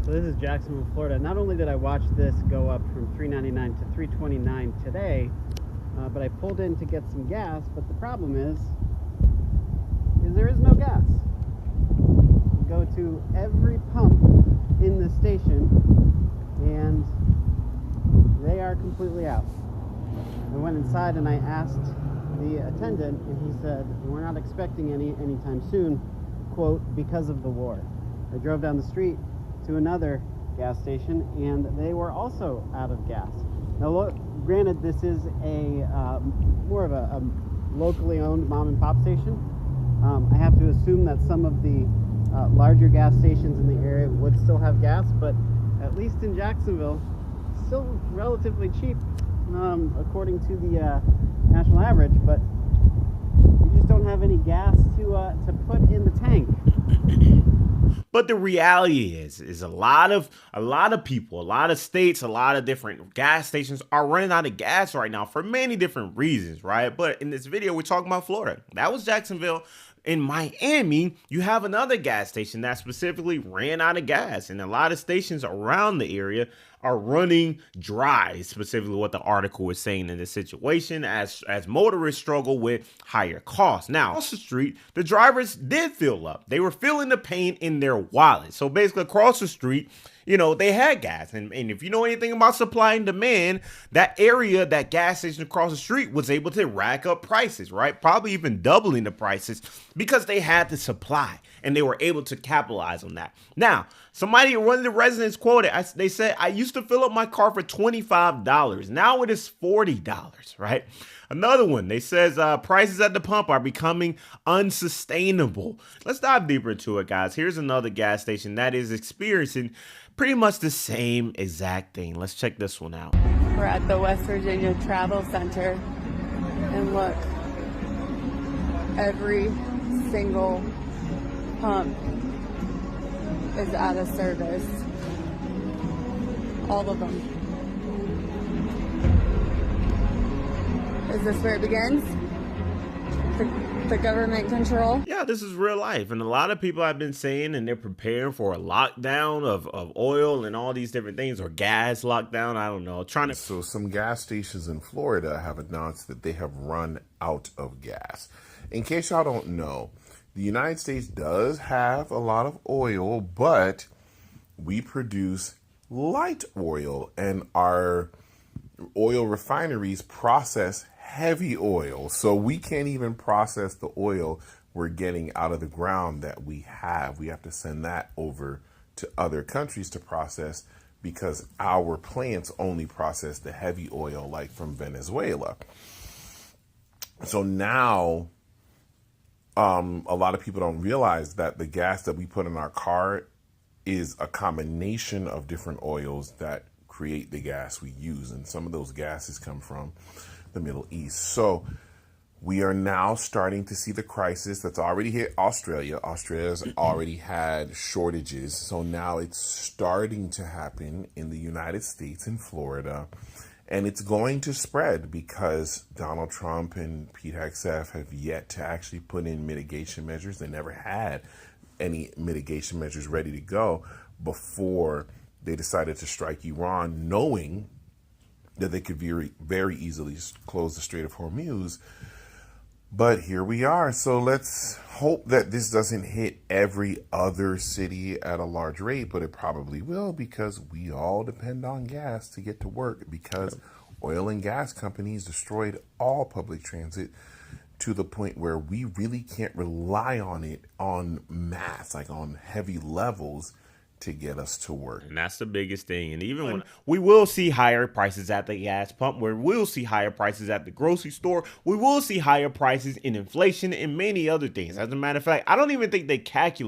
So this is Jacksonville, Florida. Not only did I watch this go up from $3.99 to $3.29 today, but I pulled in to get some gas, but the problem is there is no gas. You go to every pump in the station and they are completely out. I went inside and I asked the attendant and he said, we're not expecting any anytime soon, quote, because of the war. I drove down the street to another gas station and they were also out of gas. Now look, granted this is a more of a locally owned mom and pop station. I have to assume that some of the larger gas stations in the area would still have gas, but at least in Jacksonville, still relatively cheap according to the national average, but we just don't have any gas to put in the tank. But the reality is a lot of people, a lot of states, a lot of different gas stations are running out of gas right now for many different reasons, right? But in this video, we're talking about Florida. That was Jacksonville. In Miami, you have another gas station that specifically ran out of gas, and a lot of stations around the area are running dry, specifically what the article is saying in this situation, as motorists struggle with higher costs. Now, across the street, the drivers did fill up. They were feeling the pain in their wallet. So basically across the street, you know, they had gas. And if you know anything about supply and demand, that area, that gas station across the street was able to rack up prices, right? Probably even doubling the prices because they had the supply and they were able to capitalize on that. Now, somebody, one of the residents quoted, they said, I used to fill up my car for $25. Now it is $40, right? Another one, they says prices at the pump are becoming unsustainable. Let's dive deeper into it, guys. Here's another gas station that is experiencing pretty much the same exact thing. Let's check this one out. We're at the West Virginia Travel Center, and look, every single pump is out of service. All of them. Is this where it begins? The government control? Yeah, this is real life. And a lot of people have been saying, and they're preparing for a lockdown of oil and all these different things, or gas lockdown. I don't know. So some gas stations in Florida have announced that they have run out of gas. In case y'all don't know, the United States does have a lot of oil, but we produce light oil, and our oil refineries process heavy oil. So we can't even process the oil we're getting out of the ground that we have. We have to send that over to other countries to process because our plants only process the heavy oil, like from Venezuela. So now a lot of people don't realize that the gas that we put in our car is a combination of different oils that create the gas we use. And some of those gases come from the Middle East. So we are now starting to see the crisis that's already hit Australia. Australia's already had shortages. So now it's starting to happen in the United States, in Florida. And it's going to spread because Donald Trump and Pete Hegseth have yet to actually put in mitigation measures. They never had any mitigation measures ready to go before they decided to strike Iran, knowing that they could very easily close the Strait of Hormuz. But here we are. So let's hope that this doesn't hit every other city at a large rate, but it probably will because we all depend on gas to get to work because oil and gas companies destroyed all public transit to the point where we really can't rely on it on mass, like on heavy levels, to get us to work. And that's the biggest thing. And even when we will see higher prices at the gas pump, we will see higher prices at the grocery store, we will see higher prices in inflation and many other things. As a matter of fact, I don't even think they calculate